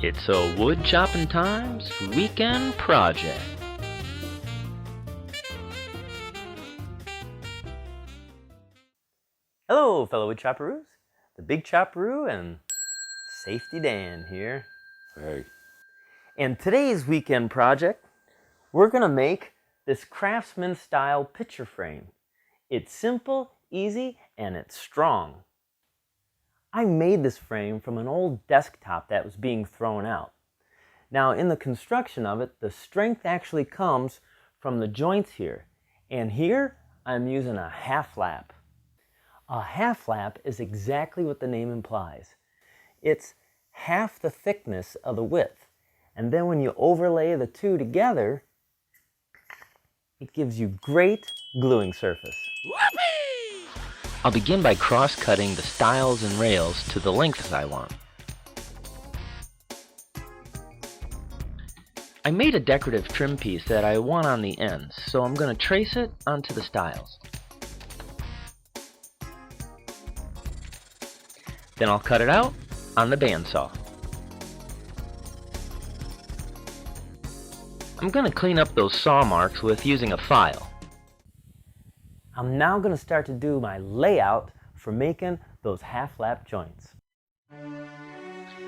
It's a Wood Chopping Times weekend project. Hello, fellow wood chopperoos. The Big Chopperoo and Safety Dan here. Hey. And today's weekend project, we're going to make this Craftsman style picture frame. It's simple, easy, and it's strong. I made this frame from an old desktop that was being thrown out. Now, in the construction of it, the strength actually comes from the joints here. And here, I'm using a half lap. A half lap is exactly what the name implies. It's half the thickness of the width. And then when you overlay the two together, it gives you great gluing surface. Whoopee! I'll begin by cross-cutting the stiles and rails to the lengths I want. I made a decorative trim piece that I want on the ends, so I'm going to trace it onto the stiles. Then I'll cut it out on the bandsaw. I'm going to clean up those saw marks with using a file. I'm now going to start to do my layout for making those half-lap joints.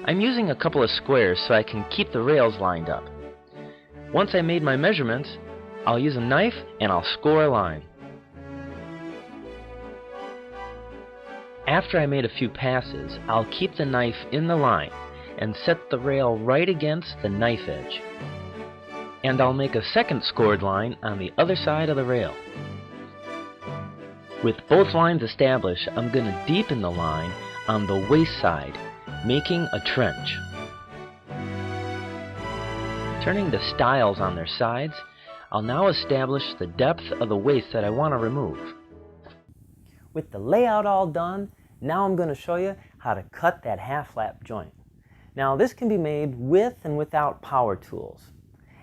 I'm using a couple of squares so I can keep the rails lined up. Once I made my measurements, I'll use a knife and I'll score a line. After I made a few passes, I'll keep the knife in the line and set the rail right against the knife edge. And I'll make a second scored line on the other side of the rail. With both lines established, I'm going to deepen the line on the waist side, making a trench. Turning the stiles on their sides, I'll now establish the depth of the waist that I want to remove. With the layout all done, now I'm going to show you how to cut that half-lap joint. Now this can be made with and without power tools.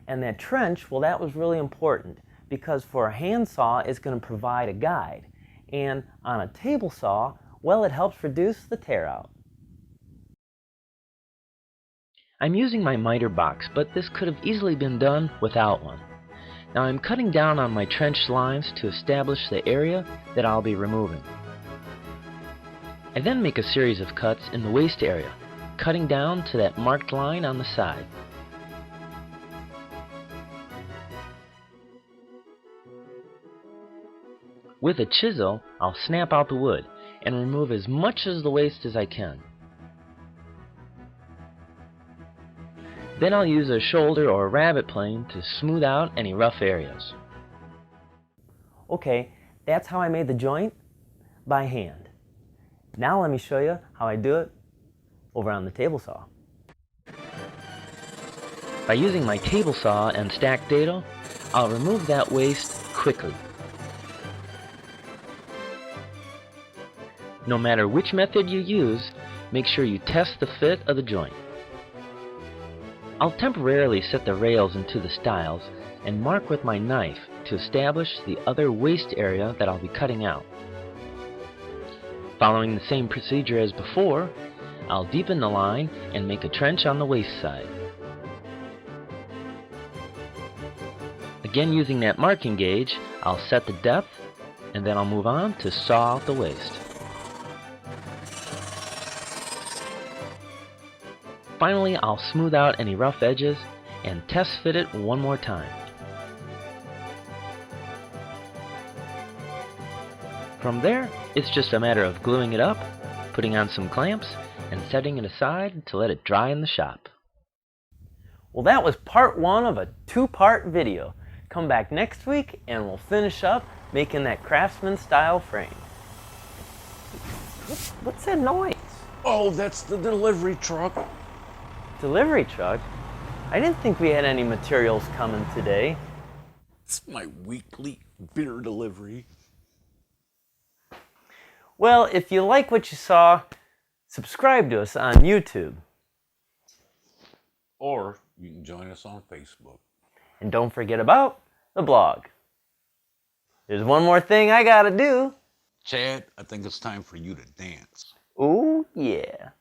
And that trench, well, that was really important because for a handsaw it's going to provide a guide. And on a table saw, well, it helps reduce the tear out. I'm using my miter box, but this could have easily been done without one. Now I'm cutting down on my trench lines to establish the area that I'll be removing. I then make a series of cuts in the waist area, cutting down to that marked line on the side. With a chisel, I'll snap out the wood and remove as much of the waist as I can. Then I'll use a shoulder or a rabbet plane to smooth out any rough areas. Okay, that's how I made the joint by hand. Now let me show you how I do it over on the table saw. By using my table saw and stacked dado, I'll remove that waist quickly. No matter which method you use, make sure you test the fit of the joint. I'll temporarily set the rails into the stiles and mark with my knife to establish the other waist area that I'll be cutting out. Following the same procedure as before, I'll deepen the line and make a trench on the waist side. Again, using that marking gauge, I'll set the depth and then I'll move on to saw out the waist. Finally, I'll smooth out any rough edges and test fit it one more time. From there, it's just a matter of gluing it up, putting on some clamps, and setting it aside to let it dry in the shop. Well, that was part one of a two-part video. Come back next week and we'll finish up making that Craftsman style frame. What's that noise? Oh, that's the delivery truck. Delivery truck? I didn't think we had any materials coming today. It's my weekly beer delivery. Well, if you like what you saw, subscribe to us on YouTube. Or you can join us on Facebook. And don't forget about the blog. There's one more thing I gotta do. Chad, I think it's time for you to dance. Ooh, yeah.